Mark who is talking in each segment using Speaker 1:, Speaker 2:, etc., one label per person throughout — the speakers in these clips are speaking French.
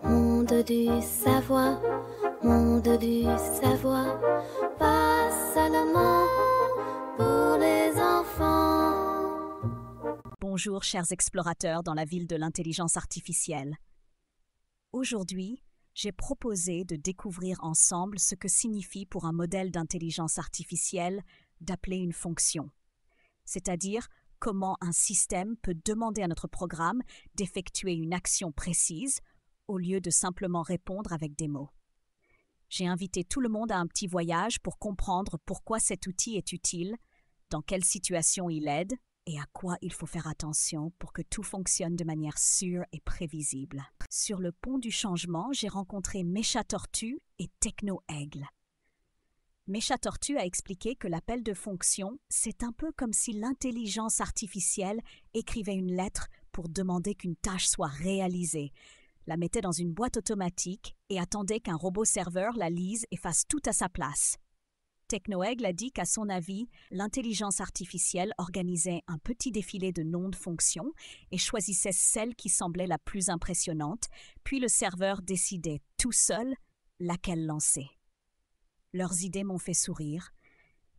Speaker 1: Monde du savoir, monde du savoir, pas seulement pour les enfants.
Speaker 2: Bonjour chers explorateurs dans la ville de l'intelligence artificielle. Aujourd'hui, j'ai proposé de découvrir ensemble ce que signifie pour un modèle d'intelligence artificielle d'appeler une fonction, c'est-à-dire comment un système peut demander à notre programme d'effectuer une action précise au lieu de simplement répondre avec des mots. J'ai invité tout le monde à un petit voyage pour comprendre pourquoi cet outil est utile, dans quelle situation il aide et à quoi il faut faire attention pour que tout fonctionne de manière sûre et prévisible. Sur le pont du changement, j'ai rencontré Mécha Tortue et Techno Aigle. Mécha Tortue a expliqué que l'appel de fonction, c'est un peu comme si l'intelligence artificielle écrivait une lettre pour demander qu'une tâche soit réalisée, la mettait dans une boîte automatique et attendait qu'un robot serveur la lise et fasse tout à sa place. Techno Aigle a dit qu'à son avis, l'intelligence artificielle organisait un petit défilé de noms de fonctions et choisissait celle qui semblait la plus impressionnante, puis le serveur décidait tout seul laquelle lancer. Leurs idées m'ont fait sourire,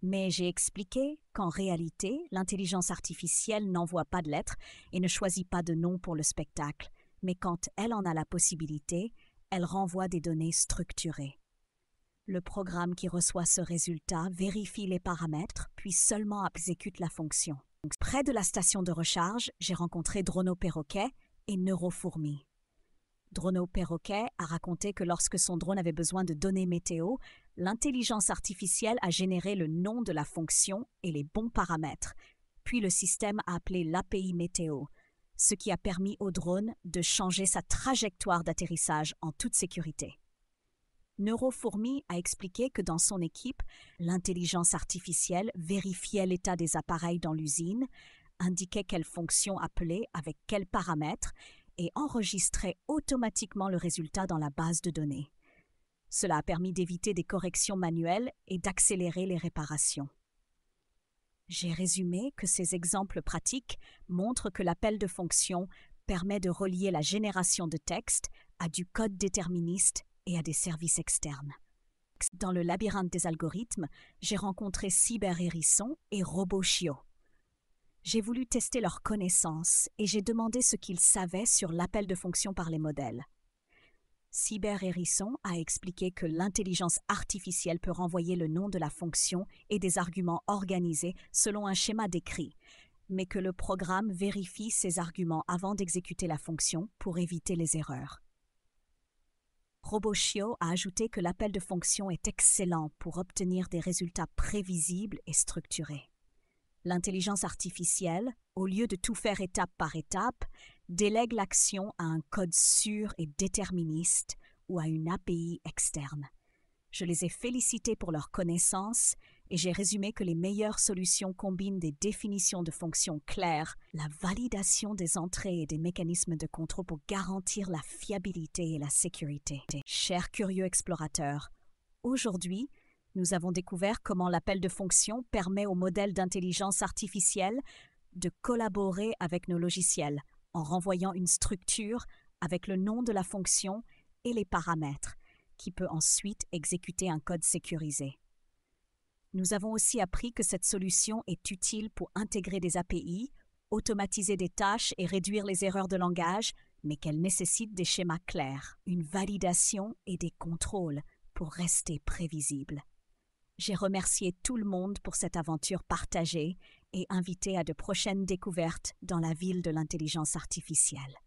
Speaker 2: mais j'ai expliqué qu'en réalité, l'intelligence artificielle n'envoie pas de lettres et ne choisit pas de nom pour le spectacle, mais quand elle en a la possibilité, elle renvoie des données structurées. Le programme qui reçoit ce résultat vérifie les paramètres, puis seulement exécute la fonction. Près de la station de recharge, j'ai rencontré Drono Perroquet et Neurofourmi. Drono Perroquet a raconté que lorsque son drone avait besoin de données météo, l'intelligence artificielle a généré le nom de la fonction et les bons paramètres, puis le système a appelé l'API météo, ce qui a permis au drone de changer sa trajectoire d'atterrissage en toute sécurité. Neurofourmi a expliqué que dans son équipe, l'intelligence artificielle vérifiait l'état des appareils dans l'usine, indiquait quelle fonction appeler avec quels paramètres et enregistrait automatiquement le résultat dans la base de données. Cela a permis d'éviter des corrections manuelles et d'accélérer les réparations. J'ai résumé que ces exemples pratiques montrent que l'appel de fonction permet de relier la génération de texte à du code déterministe et à des services externes. Dans le labyrinthe des algorithmes, j'ai rencontré Cyber-Hérisson et RoboChio. J'ai voulu tester leurs connaissances et j'ai demandé ce qu'ils savaient sur l'appel de fonction par les modèles. Cyber-Hérisson a expliqué que l'intelligence artificielle peut renvoyer le nom de la fonction et des arguments organisés selon un schéma décrit, mais que le programme vérifie ces arguments avant d'exécuter la fonction pour éviter les erreurs. RoboChio a ajouté que l'appel de fonction est excellent pour obtenir des résultats prévisibles et structurés. L'intelligence artificielle, au lieu de tout faire étape par étape, délègue l'action à un code sûr et déterministe ou à une API externe. Je les ai félicités pour leurs connaissances et j'ai résumé que les meilleures solutions combinent des définitions de fonctions claires, la validation des entrées et des mécanismes de contrôle pour garantir la fiabilité et la sécurité. Chers curieux explorateurs, aujourd'hui, nous avons découvert comment l'appel de fonction permet aux modèles d'intelligence artificielle de collaborer avec nos logiciels en renvoyant une structure avec le nom de la fonction et les paramètres, qui peut ensuite exécuter un code sécurisé. Nous avons aussi appris que cette solution est utile pour intégrer des API, automatiser des tâches et réduire les erreurs de langage, mais qu'elle nécessite des schémas clairs, une validation et des contrôles pour rester prévisible. J'ai remercié tout le monde pour cette aventure partagée et invité à de prochaines découvertes dans la ville de l'intelligence artificielle.